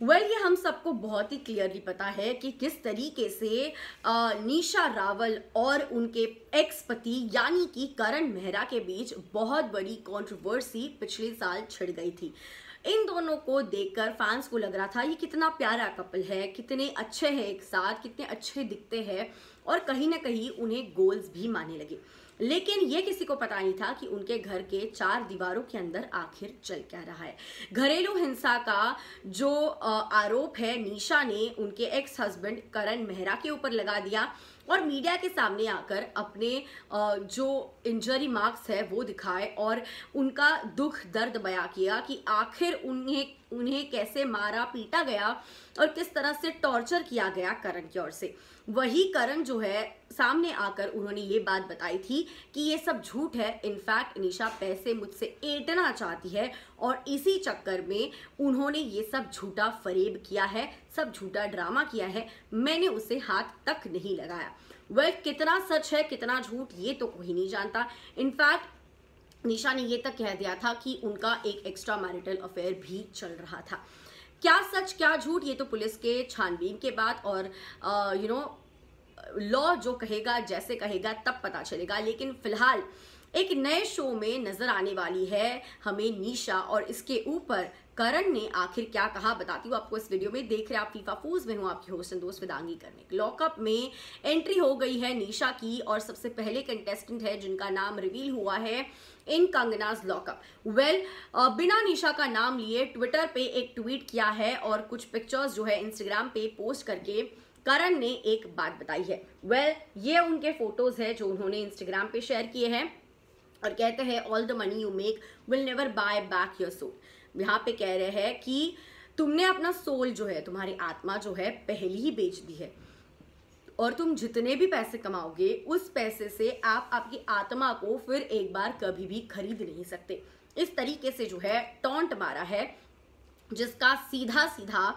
ये हम सबको बहुत ही क्लियरली पता है कि किस तरीके से निशा रावल और उनके एक्स पति यानी कि करण मेहरा के बीच बहुत बड़ी कंट्रोवर्सी पिछले साल छिड़ गई थी। इन दोनों को देखकर फैंस को लग रहा था ये कितना प्यारा कपल है, कितने अच्छे हैं एक साथ, कितने अच्छे दिखते हैं और कहीं ना कहीं उन्हें गोल्स भी मानने लगे। लेकिन ये किसी को पता नहीं था कि उनके घर के चार दीवारों के अंदर आखिर चल क्या रहा है। घरेलू हिंसा का जो आरोप है निशा ने उनके एक्स हस्बैंड करण मेहरा के ऊपर लगा दिया और मीडिया के सामने आकर अपने जो इंजरी मार्क्स है वो दिखाए और उनका दुख दर्द बयां किया कि आखिर उन्हें कैसे मारा पीटा गया और किस तरह से टॉर्चर किया गया करण की ओर से। वही करण जो है सामने आकर उन्होंने ये बात बताई थी कि ये सब झूठ है, इनफैक्ट निशा पैसे मुझसे ऐंठना चाहती है और इसी चक्कर में उन्होंने ये सब झूठा फरेब किया है, सब झूठा ड्रामा किया है, मैंने उसे हाथ तक नहीं लगाया। कितना सच है कितना झूठ ये तो कोई नहीं जानता। इनफैक्ट निशा ने ये तक कह दिया था कि उनका एक एक्स्ट्रा मैरिटल अफेयर भी चल रहा था। क्या सच क्या झूठ ये तो पुलिस के छानबीन के बाद और लॉ जो कहेगा जैसे कहेगा तब पता चलेगा। लेकिन फिलहाल एक नए शो में नजर आने वाली है हमें निशा और इसके ऊपर करण ने आखिर क्या कहा बताती हूँ आपको इस वीडियो में। देख रहे आप फीफा फूज में हूँ आपकी होस्ट एंड दोस्त वेदांगी करने। लॉकअप में एंट्री हो गई है निशा की और सबसे पहले कंटेस्टेंट है जिनका नाम रिवील हुआ है इन कंगनाज लॉकअप। बिना निशा का नाम लिए ट्विटर पे एक ट्वीट किया है और कुछ पिक्चर्स जो है इंस्टाग्राम पे पोस्ट करके करण ने एक बात बताई है। ये उनके फोटोज है जो उन्होंने इंस्टाग्राम पे शेयर किए हैं और कहते हैं all the money you make will never buy back your soul. यहाँ पे कह रहे हैं कि तुमने अपना सोल जो है, तुम्हारी आत्मा जो है पहले ही बेच दी है और तुम जितने भी पैसे कमाओगे उस पैसे से आप आपकी आत्मा को फिर एक बार कभी भी खरीद नहीं सकते। इस तरीके से जो है टॉन्ट मारा है जिसका सीधा सीधा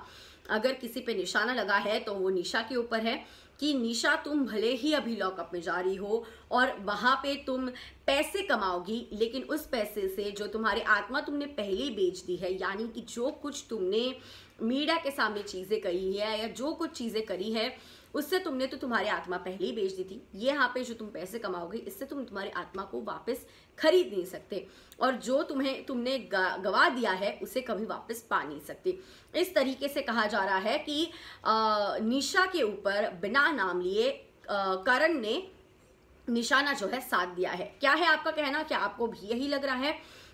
अगर किसी पे निशाना लगा है तो वो निशा के ऊपर है कि निशा तुम भले ही अभी लॉकअप में जा रही हो और वहां पे तुम पैसे कमाओगी, लेकिन उस पैसे से जो तुम्हारी आत्मा तुमने पहले ही बेच दी है, यानी कि जो कुछ तुमने मीडिया के सामने चीजें कही है या जो कुछ चीजें करी है उससे तुमने तो तुम्हारी आत्मा पहले ही बेच दी थी। ये यहाँ पे जो तुम पैसे कमाओगे इससे तुम तुम्हारी आत्मा को वापस खरीद नहीं सकते और जो तुमने गवा दिया है उसे कभी वापस पा नहीं सकते। इस तरीके से कहा जा रहा है कि निशा के ऊपर बिना नाम लिए करण ने निशाना जो है साध दिया है। क्या है आपका कहना? क्या आपको भी यही लग रहा है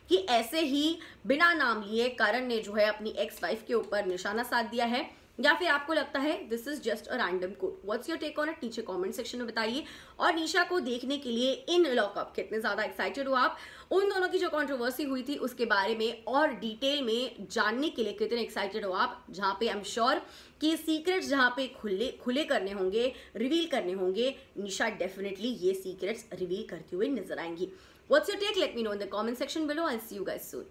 कि ऐसे ही बिना नाम लिए करण ने जो है अपनी एक्स वाइफ के ऊपर निशाना साध दिया है, या फिर आपको लगता है this is just a random code? What's your take on it? नीचे कमेंट सेक्शन में बताइए। और निशा को देखने के लिए इन लॉकअप कितने ज्यादा एक्साइटेड हो आप? उन दोनों की जो कंट्रोवर्सी हुई थी उसके बारे में और डिटेल में जानने के लिए कितने एक्साइटेड हो आप? जहां पे आई एम श्योर कि सीक्रेट्स जहां पे खुले करने होंगे, रिवील करने होंगे, निशा डेफिनेटली ये सीक्रेट्स रिवील करती हुई नजर आएंगी। What's your take? Let me know in the comment section below. I see you guys soon.